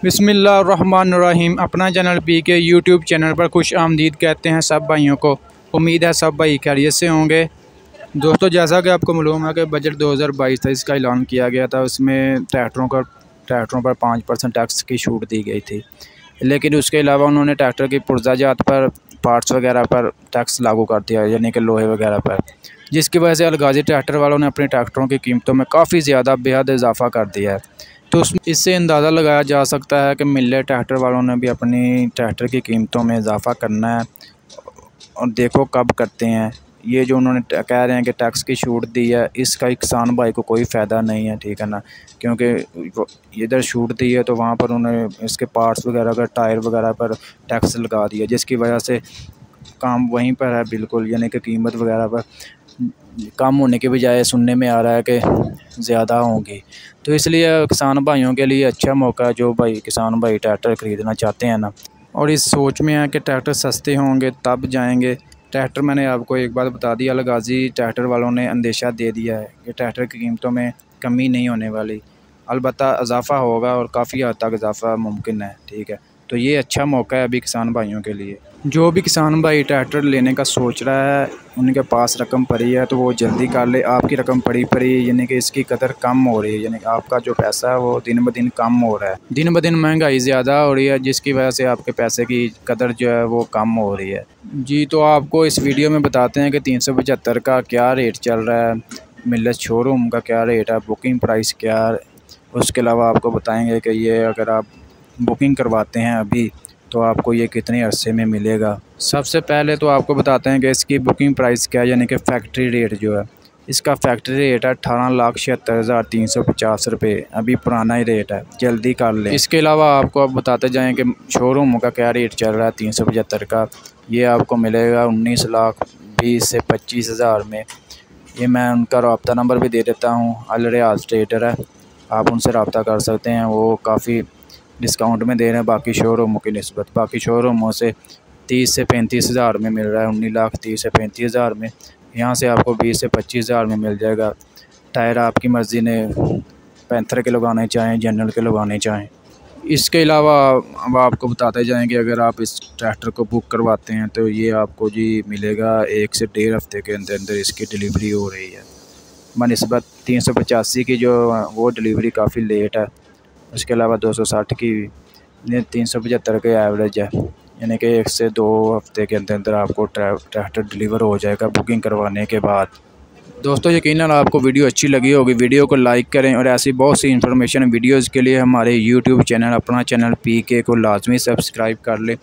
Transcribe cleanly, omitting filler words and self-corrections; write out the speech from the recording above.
बिस्मिल्लाहिर्रहमानिर्रहीम। अपना channel P के यूट्यूब चैनल पर खुश आमदीद कहते हैं सब भाइयों को। उम्मीद है सब भाई खैरियत से होंगे। दोस्तों, जैसा कि आपको मालूम है कि बजट 2022 था, इसका ऐलान किया गया था। उसमें ट्रैक्टरों पर 5% टैक्स की छूट दी गई थी, लेकिन उसके अलावा उन्होंने ट्रैक्टर की पुर्जाजात पर, पार्ट्स वगैरह पर टैक्स लागू कर दिया, यानी कि लोहे वगैरह पर, जिसकी वजह से अलगाजी ट्रैक्टर वालों ने अपने ट्रैक्टरों की कीमतों में काफ़ी ज़्यादा बेहद इजाफा कर दिया है। तो इससे अंदाज़ा लगाया जा सकता है कि मिले ट्रैक्टर वालों ने भी अपनी ट्रैक्टर की कीमतों में इजाफा करना है, और देखो कब करते हैं। ये जो उन्होंने कह रहे हैं कि टैक्स की छूट दी है, इसका किसान भाई को कोई फ़ायदा नहीं है, ठीक है ना। क्योंकि इधर छूट दी है तो वहाँ पर उन्होंने इसके पार्ट्स वगैरह का, टायर वगैरह पर टैक्स लगा दिया, जिसकी वजह से काम वहीं पर है बिल्कुल, यानी कि कीमत वगैरह पर कम होने के बजाय सुनने में आ रहा है कि ज़्यादा होंगी। तो इसलिए किसान भाइयों के लिए अच्छा मौका है, जो भाई किसान भाई ट्रैक्टर ख़रीदना चाहते हैं ना, और इस सोच में है कि ट्रैक्टर सस्ते होंगे तब जाएंगे। ट्रैक्टर, मैंने आपको एक बात बता दी, अलगाजी ट्रैक्टर वालों ने अंदेशा दे दिया है कि ट्रैक्टर की कीमतों में कमी नहीं होने वाली, अलबत्ता इजाफ़ा होगा और काफ़ी हद तक इजाफ़ा मुमकिन है, ठीक है। तो ये अच्छा मौका है अभी किसान भाइयों के लिए। जो भी किसान भाई ट्रैक्टर लेने का सोच रहा है, उनके पास रकम पड़ी है तो वो जल्दी कर ले। आपकी रकम पड़ी यानी कि इसकी कदर कम हो रही है, यानी कि आपका जो पैसा है वो दिन ब दिन कम हो रहा है। दिन ब दिन महंगाई ज़्यादा हो रही है, जिसकी वजह से आपके पैसे की कदर जो है वो कम हो रही है जी। तो आपको इस वीडियो में बताते हैं कि 375 का क्या रेट चल रहा है, मिलेट शोरूम का क्या रेट है, बुकिंग प्राइस क्या है। उसके अलावा आपको बताएंगे कि ये अगर आप बुकिंग करवाते हैं अभी तो आपको ये कितने अरसे में मिलेगा। सबसे पहले तो आपको बताते हैं कि इसकी बुकिंग प्राइस क्या है, यानी कि फैक्ट्री रेट जो है, इसका फैक्ट्री रेट है 18,76,350 रुपये। अभी पुराना ही रेट है, जल्दी कर लें। इसके अलावा आपको अब बताते जाएँ कि शोरूम का क्या रेट चल रहा है 375 का। ये आपको मिलेगा 19,20,000 से 25,000 में। ये मैं उनका रब्ता नंबर भी दे देता हूँ, अल रियाज ट्रेडर है, आप उनसे रब्ता कर सकते हैं। वो काफ़ी डिस्काउंट में दे रहे हैं बाकी शोरूमों की निस्बत। बाकी शोरूमों से 30 से 35,000 में मिल रहा है, 19,30,000 से 35,000 में। यहाँ से आपको 20 से 25,000 में मिल जाएगा। टायर आपकी मर्ज़ी ने पैंथर के लगाने चाहें, जनरल के लगाने चाहें। इसके अलावा अब आपको बताते जाएंगे, अगर आप इस ट्रैक्टर को बुक करवाते हैं तो ये आपको जी मिलेगा 1 से 1.5 हफ़्ते के अंदर अंदर इसकी डिलीवरी हो रही है। बनिस्बत 385 की जो वो डिलीवरी काफ़ी लेट है। उसके अलावा 260 की 375 के एवरेज है, यानी कि 1 से 2 हफ़्ते के अंदर अंदर आपको ट्रैक्टर डिलीवर हो जाएगा बुकिंग करवाने के बाद। दोस्तों, यकीनन आपको वीडियो अच्छी लगी होगी। वीडियो को लाइक करें और ऐसी बहुत सी इन्फॉर्मेशन वीडियोज़ के लिए हमारे यूट्यूब चैनल, अपना चैनल पीके को लाजमी सब्सक्राइब कर लें।